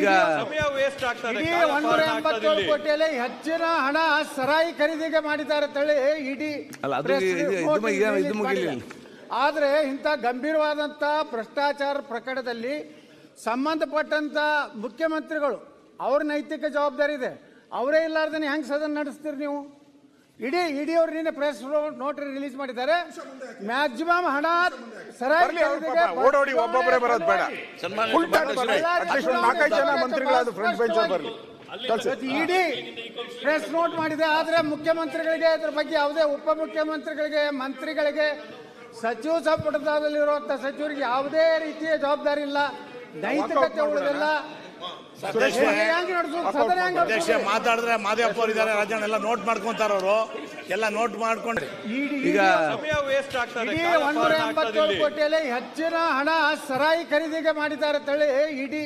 ಈಗ ಸಮಯ ವೇಸ್ಟ್ ಆಗ್ತದೆ. 187 ಕೋಟಿಯಲ್ಲಿ ಹೆಚ್ಚಿನ ಹಣ ಸರಾಯಿ ಖರೀದಿಗೆ ಮಾಡಿದ್ದಾರೆ ಅಂತೇಳಿ ಇಡಿ ಆದ್ರೆ ಇಂಥ ಗಂಭೀರವಾದಂತ ಭ್ರಷ್ಟಾಚಾರ ಪ್ರಕರಣದಲ್ಲಿ ಸಂಬಂಧಪಟ್ಟಂತ ಮುಖ್ಯಮಂತ್ರಿಗಳು ಅವ್ರ ನೈತಿಕ ಜವಾಬ್ದಾರಿ ಇದೆ. ಅವರೇ ಇಲ್ಲಾರ್ದನೆ ಹೆಂಗ್ ಸದನ ನಡೆಸ್ತೀರಿ ನೀವು? ಇಡಿ ಅವರು ನಿನ್ನೆ ಪ್ರೆಸ್ ನೋಟ್ ರಿಲೀಸ್ ಮಾಡಿದ್ದಾರೆ. ಮ್ಯಾಕ್ಸಿಮಮ್ ಹಣ ಸರಾಯಿ ಓಡೋಡಿ ಒಬ್ಬೊಬ್ಬರೇ ಬರೋದು ಬೇಡ. ಇಡಿ ಪ್ರೆಸ್ ನೋಟ್ ಮಾಡಿದೆ. ಆದ್ರೆ ಮುಖ್ಯಮಂತ್ರಿಗಳಿಗೆ ಇದ್ರ ಬಗ್ಗೆ ಯಾವುದೇ ಉಪಮುಖ್ಯಮಂತ್ರಿಗಳಿಗೆ ಮಂತ್ರಿಗಳಿಗೆ ಸಚಿವ ಸಂಪುಟದಲ್ಲಿರುವಂತಹ ಸಚಿವರಿಗೆ ಯಾವುದೇ ರೀತಿಯ ಜವಾಬ್ದಾರಿ ಇಲ್ಲ, ನೈತಿಕತೆ ಉಳಿದಿಲ್ಲ. ಮಾತಾಡಿದ್ರೆ ಮಾದೇವಪ್ಪ ಅವರು ಇದ್ದಾರೆ, ರಾಜಣ್ಣ ಎಲ್ಲ ನೋಟ್ ಮಾಡ್ಕೊಂತಾರ, ಅವರು ಎಲ್ಲ ನೋಟ್ ಮಾಡ್ಕೊಂಡ್ರಿ. ಈಗ ಸಮಯ ವೇಸ್ಟ್ ಆಗ್ತದೆ. 187 ಕೋಟಿಯಲ್ಲಿ ಹೆಚ್ಚಿನ ಹಣ ಸರಾಯಿ ಖರೀದಿಗೆ ಮಾಡಿದ್ದಾರೆ ಅಂತೇಳಿ ಇಡಿ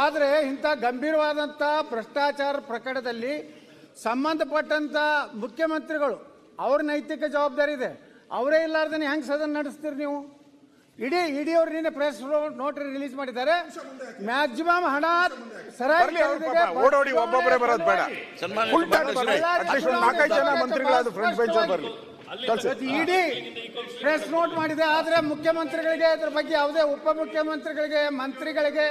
ಆದ್ರೆ ಇಂಥ ಗಂಭೀರವಾದಂತ ಭ್ರಷ್ಟಾಚಾರ ಪ್ರಕರಣದಲ್ಲಿ ಸಂಬಂಧಪಟ್ಟಂತ ಮುಖ್ಯಮಂತ್ರಿಗಳು ಅವ್ರ ನೈತಿಕ ಜವಾಬ್ದಾರಿ ಇದೆ. ಅವರೇ ಇಲ್ಲಾರ್ದನೆ ಹೆಂಗ್ ಸದನ ನಡೆಸ್ತೀರಿ ನೀವು? ಇಡಿ ಅವರು ನಿನ್ನೆ ಪ್ರೆಸ್ ನೋಟ್ ರಿಲೀಸ್ ಮಾಡಿದ್ದಾರೆ. ಮ್ಯಾಕ್ಸಿಮಮ್ ಹಣ ಸರಾಯಿ ಓಡೋಡಿ ಒಬ್ಬೊಬ್ಬರೇ ಬರೋದು ಬೇಡ. ಇಡಿ ಪ್ರೆಸ್ ನೋಟ್ ಮಾಡಿದೆ. ಆದ್ರೆ ಮುಖ್ಯಮಂತ್ರಿಗಳಿಗೆ ಇದ್ರ ಬಗ್ಗೆ ಯಾವುದೇ ಉಪಮುಖ್ಯಮಂತ್ರಿಗಳಿಗೆ ಮಂತ್ರಿಗಳಿಗೆ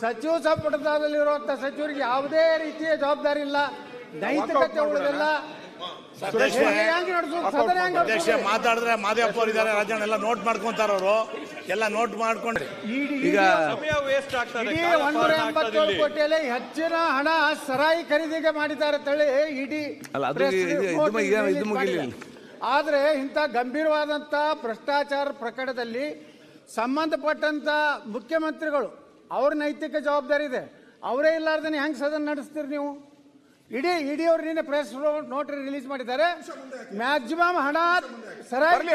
ಸಚಿವ ಸಂಪುಟದಲ್ಲಿರುವಂತಹ ಸಚಿವರಿಗೆ ಯಾವುದೇ ರೀತಿಯ ಜವಾಬ್ದಾರಿ ಇಲ್ಲ, ನೈತಿಕತೆ ಉಳಿದಿಲ್ಲ. ಮಾತಾಡಿದ್ರೆ ಮಾದೇವಪ್ಪ ಅವರು ಇದ್ದಾರೆ, ರಾಜಣ್ಣ ಎಲ್ಲ ನೋಟ್ ಮಾಡ್ಕೊಂತಾರ, ಅವರು ಎಲ್ಲ ನೋಟ್ ಮಾಡ್ಕೊಂಡ್ರಿ. ಈಗ ಸಮಯ ವೇಸ್ಟ್ ಆಗ್ತದೆ. 187 ಕೋಟಿಯಲ್ಲಿ ಹೆಚ್ಚಿನ ಹಣ ಸರಾಯಿ ಖರೀದಿಗೆ ಮಾಡಿದ್ದಾರೆ ಅಂತೇಳಿ ಇಡಿ ಆದ್ರೆ ಇಂಥ ಗಂಭೀರವಾದಂತ ಭ್ರಷ್ಟಾಚಾರ ಪ್ರಕರಣದಲ್ಲಿ ಸಂಬಂಧಪಟ್ಟಂತ ಮುಖ್ಯಮಂತ್ರಿಗಳು ಅವ್ರ ನೈತಿಕ ಜವಾಬ್ದಾರಿ ಇದೆ. ಅವರೇ ಇಲ್ಲಾರ್ದನೆ ಹೆಂಗ್ ಸದನ ನಡೆಸ್ತೀರಿ ನೀವು? ಇಡಿ ಅವರು ನಿನ್ನೆ ಪ್ರೆಸ್ ನೋಟ್ ರಿಲೀಸ್ ಮಾಡಿದ್ದಾರೆ. ಮ್ಯಾಕ್ಸಿಮಮ್ ಹಣ ಸರಾಯಿ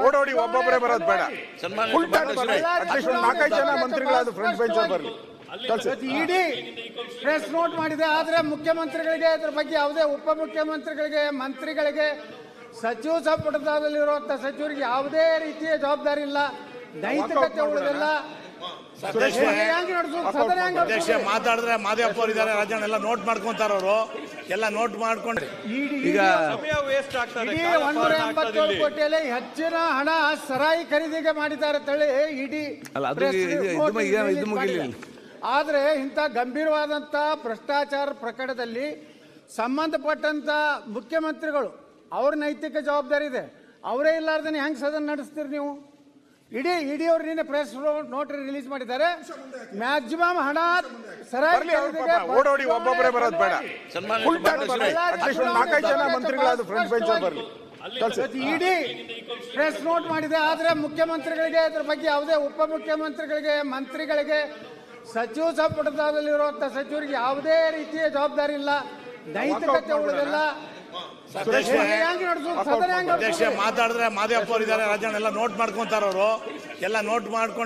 ಓಡೋಡಿ ಒಬ್ಬೊಬ್ಬರೇ ಬರೋದು ಬೇಡ. ಇಡಿ ಪ್ರೆಸ್ ನೋಟ್ ಮಾಡಿದೆ. ಆದ್ರೆ ಮುಖ್ಯಮಂತ್ರಿಗಳಿಗೆ ಇದ್ರ ಬಗ್ಗೆ ಯಾವುದೇ ಉಪಮುಖ್ಯಮಂತ್ರಿಗಳಿಗೆ ಮಂತ್ರಿಗಳಿಗೆ ಸಚಿವ ಸಂಪುಟದಲ್ಲಿರುವಂತಹ ಸಚಿವರಿಗೆ ಯಾವುದೇ ರೀತಿಯ ಜವಾಬ್ದಾರಿ ಇಲ್ಲ, ನೈತಿಕತೆ ಉಳಿದಿಲ್ಲ. ಮಾತಾಡಿದ್ರೆ ಮಾದೇವಪ್ಪ ಅವರು ಇದ್ದಾರೆ, ರಾಜಣ್ಣ ಎಲ್ಲ ನೋಟ್ ಮಾಡ್ಕೊಂತಾರ, ಅವರು ಎಲ್ಲ ನೋಟ್ ಮಾಡ್ಕೊಂಡ್ರಿ. ಈಗ ಸಮಯ ವೇಸ್ಟ್ ಆಗ್ತದೆ. 187 ಕೋಟಿಯಲ್ಲಿ ಹೆಚ್ಚಿನ ಹಣ ಸರಾಯಿ ಖರೀದಿಗೆ ಮಾಡಿದ್ದಾರೆ ಅಂತೇಳಿ ಇಡಿ ಆದ್ರೆ ಇಂಥ ಗಂಭೀರವಾದಂತ ಭ್ರಷ್ಟಾಚಾರ ಪ್ರಕರಣದಲ್ಲಿ ಸಂಬಂಧಪಟ್ಟಂತ ಮುಖ್ಯಮಂತ್ರಿಗಳು ಅವ್ರ ನೈತಿಕ ಜವಾಬ್ದಾರಿ ಇದೆ. ಅವರೇ ಇಲ್ಲಾರ್ದನೆ ಹೆಂಗ್ ಸದನ ನಡೆಸ್ತೀರಿ ನೀವು? ಇಡಿ ಅವರು ನಿನ್ನೆ ಪ್ರೆಸ್ ನೋಟ್ ರಿಲೀಸ್ ಮಾಡಿದ್ದಾರೆ. ಮ್ಯಾಕ್ಸಿಮಮ್ ಹಣ ಸರಾಯಿ ಓಡೋಡಿ ಒಬ್ಬೊಬ್ಬರೇ ಬರೋದು ಬೇಡ. ಇಡಿ ಪ್ರೆಸ್ ನೋಟ್ ಮಾಡಿದೆ. ಆದ್ರೆ ಮುಖ್ಯಮಂತ್ರಿಗಳಿಗೆ ಇದ್ರ ಬಗ್ಗೆ ಯಾವುದೇ ಉಪಮುಖ್ಯಮಂತ್ರಿಗಳಿಗೆ ಮಂತ್ರಿಗಳಿಗೆ ಸಚಿವ ಸಂಪುಟದಲ್ಲಿರುವಂತಹ ಸಚಿವರಿಗೆ ಯಾವುದೇ ರೀತಿಯ ಜವಾಬ್ದಾರಿ ಇಲ್ಲ, ನೈತಿಕತೆ ಉಳಿದಿಲ್ಲ. ಮಾತಾಡಿದ್ರೆ ಮಾದೇವಪ್ಪ ಅವರು ಇದ್ದಾರೆ, ರಾಜಣ್ಣ ಎಲ್ಲ ನೋಟ್ ಮಾಡ್ಕೊಂತಾರ, ಅವರು ಎಲ್ಲ ನೋಟ್ ಮಾಡ್ಕೊಂಡ್ರಿ.